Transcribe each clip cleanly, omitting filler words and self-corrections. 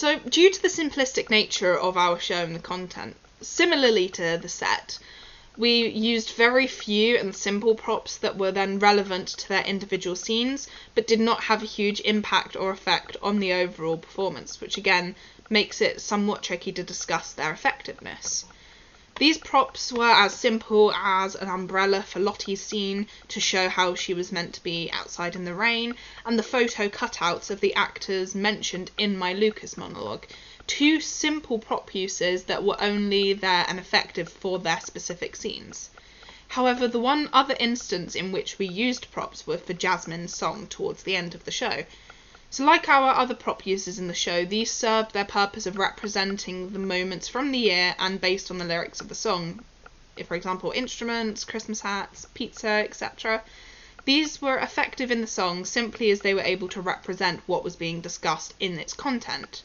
So, due to the simplistic nature of our show and the content, similarly to the set, we used very few and simple props that were then relevant to their individual scenes, but did not have a huge impact or effect on the overall performance, which again makes it somewhat tricky to discuss their effectiveness. These props were as simple as an umbrella for Lottie's scene to show how she was meant to be outside in the rain, and the photo cutouts of the actors mentioned in my Lucas monologue. Two simple prop uses that were only there and effective for their specific scenes. However, the one other instance in which we used props were for Jasmine's song towards the end of the show. So like our other prop uses in the show, these served their purpose of representing the moments from the year and based on the lyrics of the song. If, for example, instruments, Christmas hats, pizza, etc. These were effective in the song simply as they were able to represent what was being discussed in its content.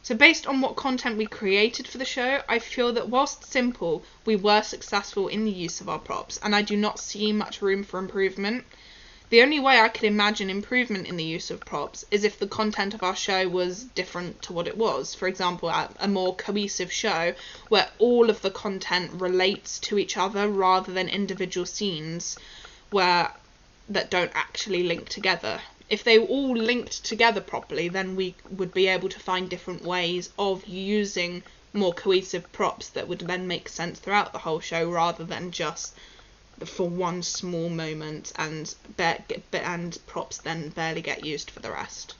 So based on what content we created for the show, I feel that whilst simple, we were successful in the use of our props, and I do not see much room for improvement. The only way I could imagine improvement in the use of props is if the content of our show was different to what it was. For example, a more cohesive show where all of the content relates to each other rather than individual scenes that don't actually link together. If they all linked together properly, then we would be able to find different ways of using more cohesive props that would then make sense throughout the whole show rather than just for one small moment and props then barely get used for the rest.